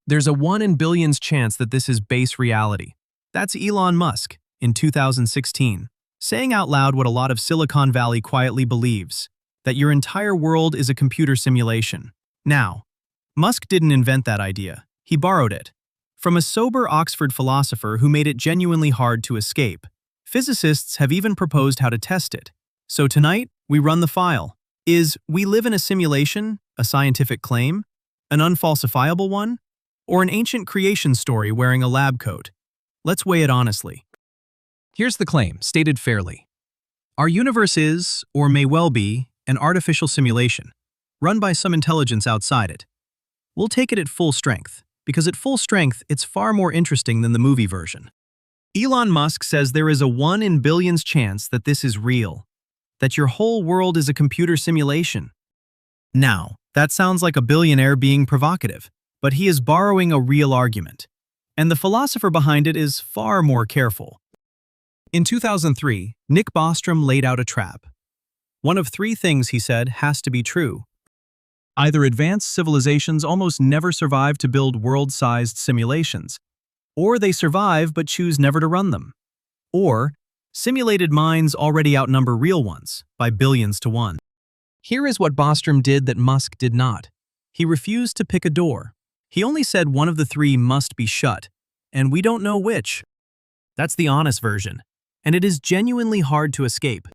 There's a 1 in billions chance that this is base reality. That's Elon Musk, in 2016, saying out loud what a lot of Silicon Valley quietly believes, that your entire world is a computer simulation. Now, Musk didn't invent that idea. He borrowed it from a sober Oxford philosopher who made it genuinely hard to escape. Physicists have even proposed how to test it. So tonight, we run the file. Is "we live in a simulation" a scientific claim, an unfalsifiable one, or an ancient creation story wearing a lab coat? Let's weigh it honestly. Here's the claim, stated fairly. Our universe is, or may well be, an artificial simulation, run by some intelligence outside it. We'll take it at full strength, because at full strength, it's far more interesting than the movie version. Elon Musk says there is a 1 in billions chance that this is real, that your whole world is a computer simulation. Now, that sounds like a billionaire being provocative, but he is borrowing a real argument. And the philosopher behind it is far more careful. In 2003, Nick Bostrom laid out a trap. One of 3 things, he said, has to be true. Either advanced civilizations almost never survive to build world-sized simulations, or they survive but choose never to run them, or simulated minds already outnumber real ones by billions to 1. Here is what Bostrom did that Musk did not. He refused to pick a door. He only said one of the 3 must be shut, and we don't know which. That's the honest version, and it is genuinely hard to escape.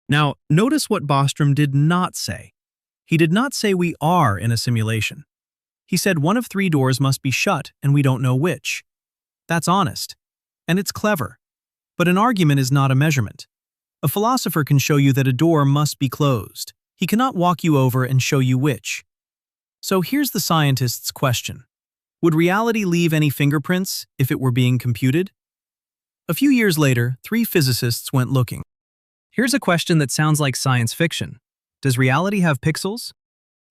Now, notice what Bostrom did not say. He did not say we are in a simulation. He said one of 3 doors must be shut, and we don't know which. That's honest, and it's clever. But an argument is not a measurement. A philosopher can show you that a door must be closed. He cannot walk you over and show you which. So here's the scientist's question. Would reality leave any fingerprints if it were being computed? A few years later, 3 physicists went looking. Here's a question that sounds like science fiction. Does reality have pixels?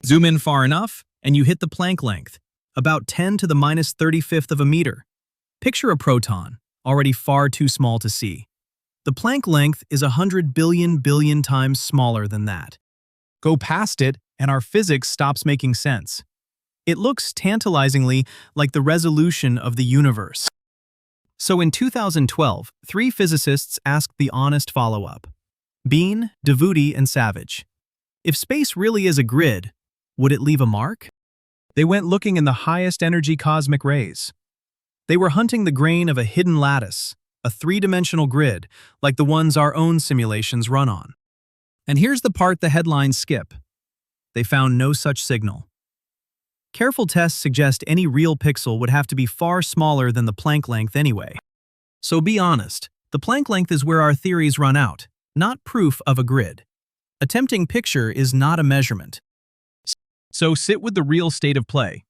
Zoom in far enough, and you hit the Planck length, about 10 to the minus 35th of a meter. Picture a proton, already far too small to see. The Planck length is 100 billion times smaller than that. Go past it, and our physics stops making sense. It looks tantalizingly like the resolution of the universe. So in 2012, 3 physicists asked the honest follow-up. Bean, Devuti, and Savage. If space really is a grid, would it leave a mark? They went looking in the highest energy cosmic rays. They were hunting the grain of a hidden lattice, a 3-dimensional grid, like the ones our own simulations run on. And here's the part the headlines skip. They found no such signal. Careful tests suggest any real pixel would have to be far smaller than the Planck length anyway. So be honest, the Planck length is where our theories run out, not proof of a grid. A tempting picture is not a measurement. So sit with the real state of play.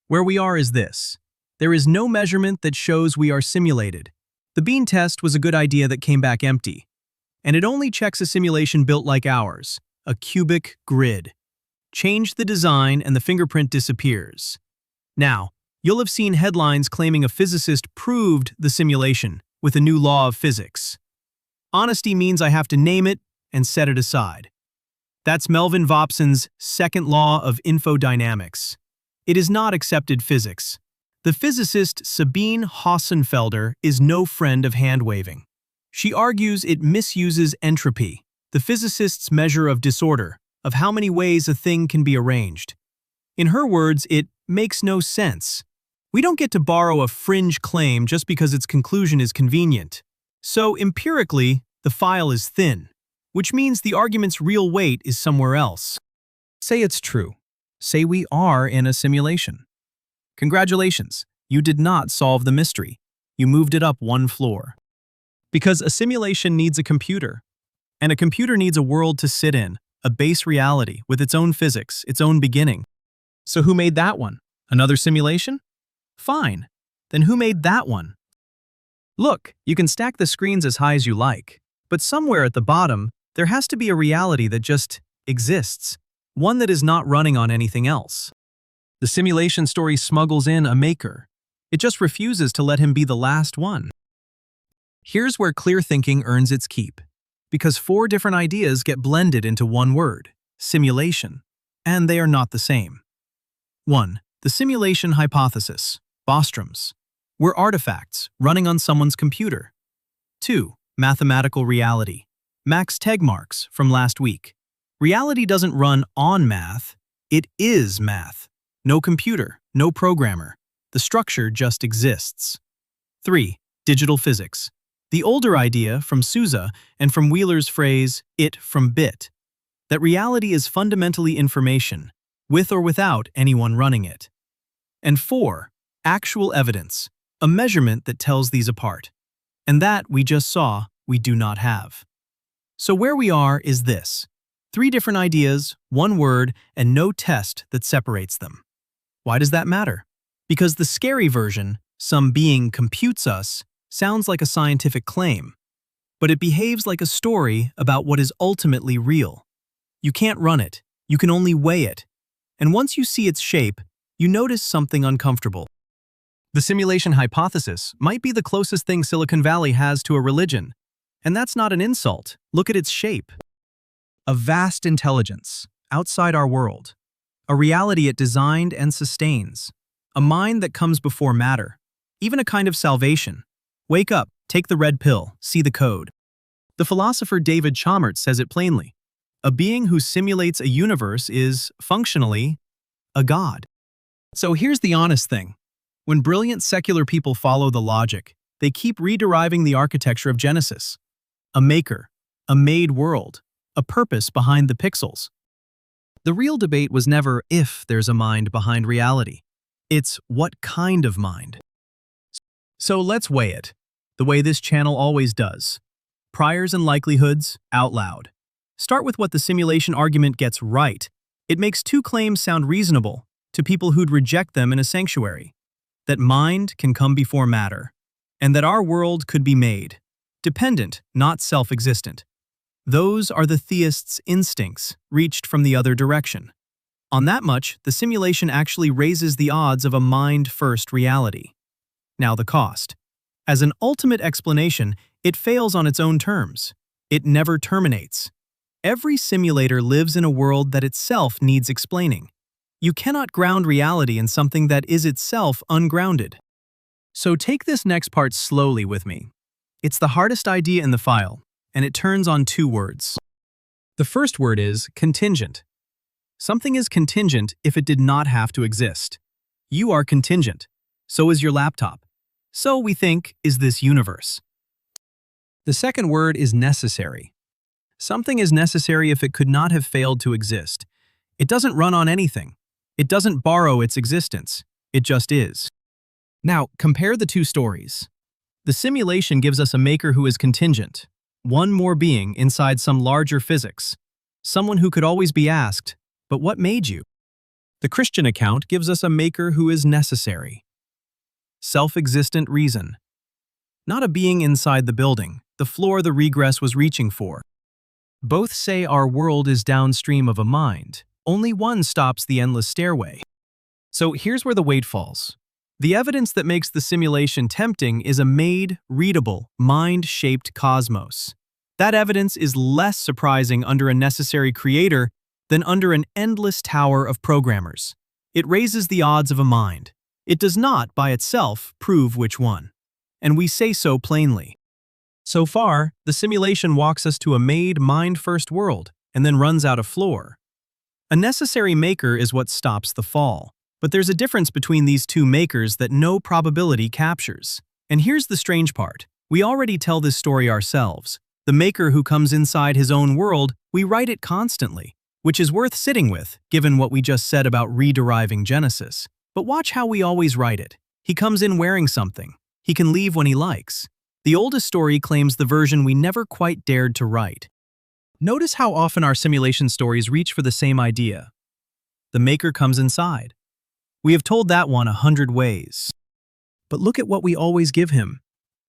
Where we are is this. There is no measurement that shows we are simulated. The bean test was a good idea that came back empty. And it only checks a simulation built like ours, a cubic grid. Change the design and the fingerprint disappears. Now, you'll have seen headlines claiming a physicist proved the simulation with a new law of physics. Honesty means I have to name it and set it aside. That's Melvin Vopson's second law of infodynamics. It is not accepted physics. The physicist Sabine Hossenfelder is no friend of hand-waving. She argues it misuses entropy, the physicist's measure of disorder, of how many ways a thing can be arranged. In her words, it makes no sense. We don't get to borrow a fringe claim just because its conclusion is convenient. So, empirically, the file is thin, which means the argument's real weight is somewhere else. Say it's true. Say we are in a simulation. Congratulations, you did not solve the mystery. You moved it up 1 floor. Because a simulation needs a computer, and a computer needs a world to sit in, a base reality with its own physics, its own beginning. So who made that one? Another simulation? Fine. Then who made that one? Look, you can stack the screens as high as you like, but somewhere at the bottom, there has to be a reality that just exists, one that is not running on anything else. The simulation story smuggles in a maker. It just refuses to let him be the last one. Here's where clear thinking earns its keep, because 4 different ideas get blended into one word, simulation, and they are not the same. 1. The simulation hypothesis, Bostrom's. We're artifacts running on someone's computer. 2. Mathematical reality. Max Tegmark's from last week. Reality doesn't run on math, it is math. No computer, no programmer. The structure just exists. 3. Digital physics. The older idea from Sousa and from Wheeler's phrase, it from bit, that reality is fundamentally information, with or without anyone running it. And 4. Actual evidence, a measurement that tells these apart. And that, we just saw, we do not have. So where we are is this. 3 different ideas, 1 word, and no test that separates them. Why does that matter? Because the scary version, some being computes us, sounds like a scientific claim. But it behaves like a story about what is ultimately real. You can't run it, you can only weigh it. And once you see its shape, you notice something uncomfortable. The simulation hypothesis might be the closest thing Silicon Valley has to a religion. And that's not an insult. Look at its shape. A vast intelligence, outside our world. A reality it designed and sustains. A mind that comes before matter. Even a kind of salvation. Wake up, take the red pill, see the code. The philosopher David Chalmers says it plainly. A being who simulates a universe is, functionally, a god. So here's the honest thing. When brilliant secular people follow the logic, they keep rederiving the architecture of Genesis. A maker, a made world, a purpose behind the pixels. The real debate was never if there's a mind behind reality. It's what kind of mind. So let's weigh it, the way this channel always does. Priors and likelihoods, out loud. Start with what the simulation argument gets right. It makes 2 claims sound reasonable to people who'd reject them in a sanctuary. That mind can come before matter, and that our world could be made. Dependent, not self-existent. Those are the theist's instincts, reached from the other direction. On that much, the simulation actually raises the odds of a mind-first reality. Now the cost. As an ultimate explanation, it fails on its own terms. It never terminates. Every simulator lives in a world that itself needs explaining. You cannot ground reality in something that is itself ungrounded. So take this next part slowly with me. It's the hardest idea in the file, and it turns on 2 words. The first word is contingent. Something is contingent if it did not have to exist. You are contingent. So is your laptop. So, we think, is this universe. The second word is necessary. Something is necessary if it could not have failed to exist. It doesn't run on anything. It doesn't borrow its existence. It just is. Now, compare the 2 stories. The simulation gives us a maker who is contingent, one more being inside some larger physics, someone who could always be asked, but what made you? The Christian account gives us a maker who is necessary. Self-existent reason. Not a being inside the building, the floor the regress was reaching for. Both say our world is downstream of a mind. Only one stops the endless stairway. So here's where the weight falls. The evidence that makes the simulation tempting is a made, readable, mind-shaped cosmos. That evidence is less surprising under a necessary creator than under an endless tower of programmers. It raises the odds of a mind. It does not, by itself, prove which one. And we say so plainly. So far, the simulation walks us to a made, mind-first world, and then runs out of floor. A necessary maker is what stops the fall. But there's a difference between these 2 makers that no probability captures. And here's the strange part. We already tell this story ourselves. The maker who comes inside his own world, we write it constantly, which is worth sitting with, given what we just said about rederiving Genesis. But watch how we always write it. He comes in wearing something. He can leave when he likes. The oldest story claims the version we never quite dared to write. Notice how often our simulation stories reach for the same idea. The maker comes inside. We have told that one 100 ways. But look at what we always give him.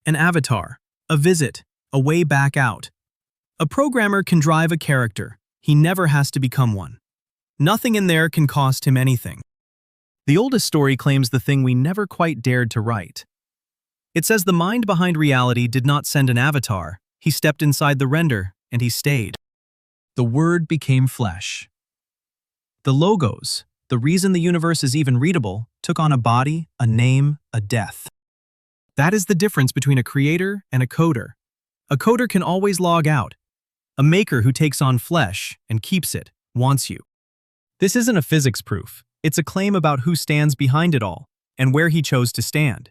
An avatar, a visit, a way back out. A programmer can drive a character. He never has to become one. Nothing in there can cost him anything. The oldest story claims the thing we never quite dared to write. It says the mind behind reality did not send an avatar. He stepped inside the render, and he stayed. The word became flesh. The logos, The reason the universe is even readable took on a body, a name, a death. That is the difference between a creator and a coder. A coder can always log out. A maker who takes on flesh and keeps it wants you. This isn't a physics proof. It's a claim about who stands behind it all and where he chose to stand.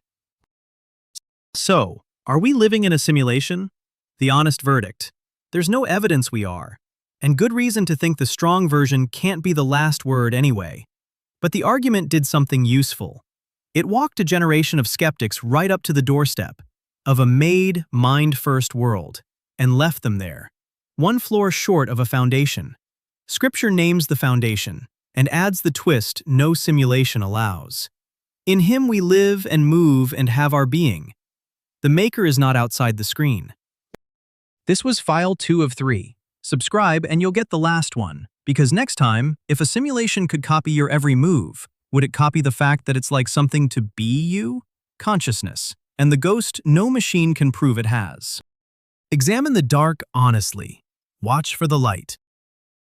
So, are we living in a simulation? The honest verdict: there's no evidence we are, and good reason to think the strong version can't be the last word anyway. But the argument did something useful. It walked a generation of skeptics right up to the doorstep of a made, mind-first world, and left them there, one floor short of a foundation. Scripture names the foundation and adds the twist no simulation allows. In him we live and move and have our being. The maker is not outside the screen. This was file 2 of 3. Subscribe and you'll get the last one, because next time, if a simulation could copy your every move, would it copy the fact that it's like something to be you? Consciousness, and the ghost no machine can prove it has. Examine the dark honestly. Watch for the light.